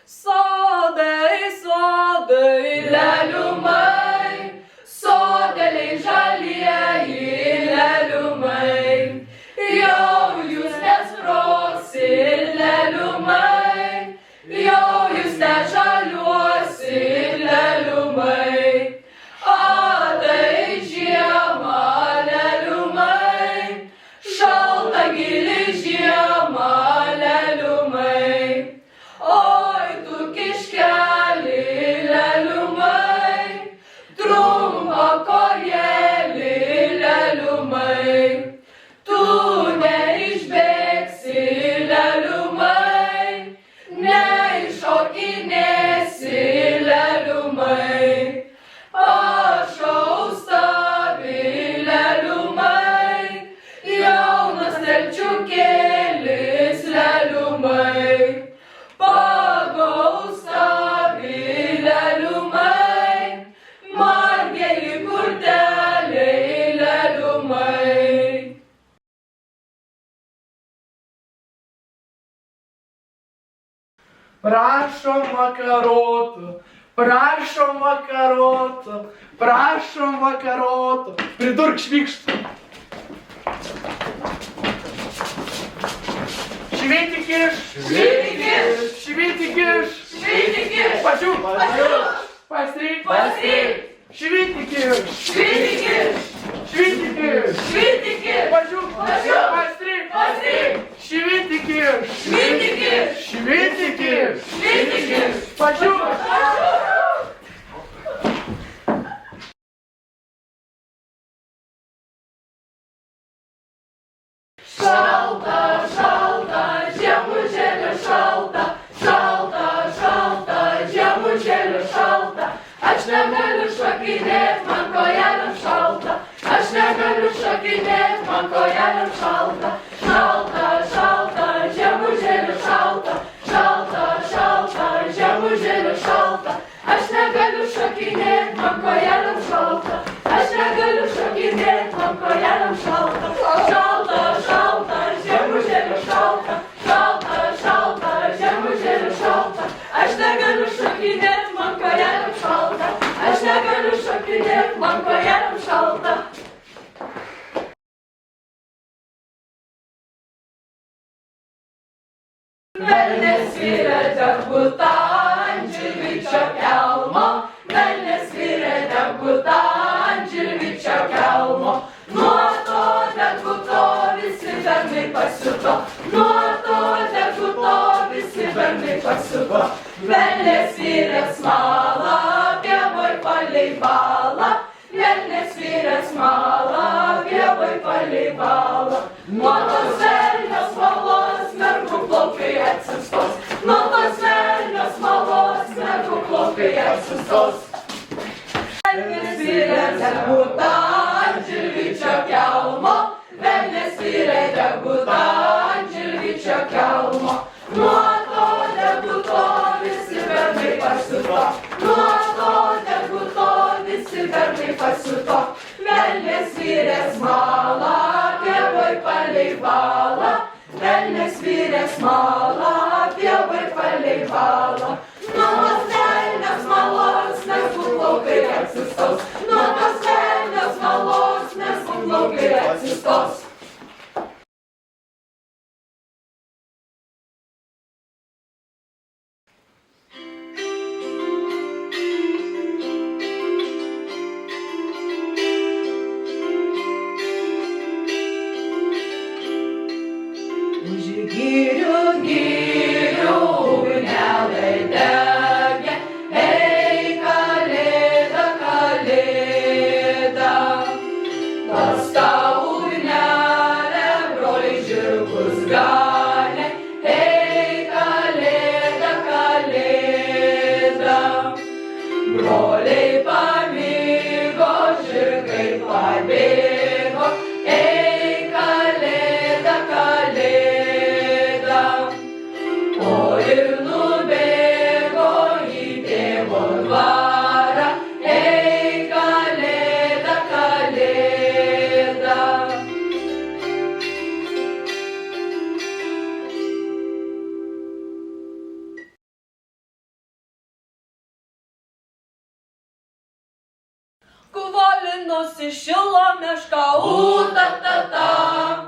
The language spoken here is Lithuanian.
Sodai, sodai, leliumai, sodeliai žalieji leliumai. Jau jūs nesprogsit leliumai, jau jūs nežaliuosit leliumai. Atai žiema leliumai, šalta gili žiema leliumai. Oi tu kiškeli leliumai, trumpa kojeli leliumai. Tu neišbėgsi leliumai, neiššokinėsi leliumai. Pašaus tavi leliumai, jaunas telčiukėlis leliumai. Pagaus tavi leliumai, margėli kurteliai leliumai. Prašom vakarotų, prašom vakarotų, prašom vakarotų. Pridurk švykštų. Švytikiš, Švytikiš, švytikiš, švytikiš, pačiuk, pačiuk, pastryk, pastryk, švytikiš, švytikiš, švytikiš, švytikiš, pačiuk, pačiuk, pastryk, pastryk, švytikiš, švytikiš, švytikiš, švytikiš, pačiuk. Šalta, šalta, žemužėlė šalta, šalta, šalta, žemužėlė šalta. Aš negaliu šokinėt, man kojelėm šalta, aš negaliu šokinėt, man kojelėm šalta. Šalta, šalta, žemužėlė šalta, šalta, šalta, žemužėlė šalta. Aš negaliu šokinėt, man kojelėm šalta, aš negaliu šokinėt, man kojelėm šalta. Šalta, šalta, žemužėlė šalta, šalta, šalta, žemužėlė šalta. Aš negaliu šokinėt, man kojelėm šalta, aš negaliu šokinėt, man kojelėm šalta. Velnias virė degutą ant žilvičio kelmo, velnias virė degutą ant žilvičio kelmo. Nuo to deguto visi bernai pasiuto, nuo to deguto visi bernai pasiuto. Velnias virė smalą, pievoj palei balą, velnias virė smalą, pievoj palei balą. Nuo tos velnios smalos mergų plaukai atsistos, nuo tos velnios smalos mergų plaukai atsistos. Velnias virė degutą ant žilvičio kelmo, velnias virė degutą ant žilvičio kelmo. Nuo to deguto visi bernai pasiuto, nuo to deguto visi bernai pasiuto. Velnias virė smalą, pievoj palei balą, velnias virė smalą, pievoj palei balą. Nuo tos velnios smalos mergų plaukai atsistos, nuo tos velnios smalos mergų plaukai atsistos. Už girių, girių ugnelė degė, ei kalėda, kalėda. Tas ta ugnelė Галино, сішила мешка, у-та-та-та.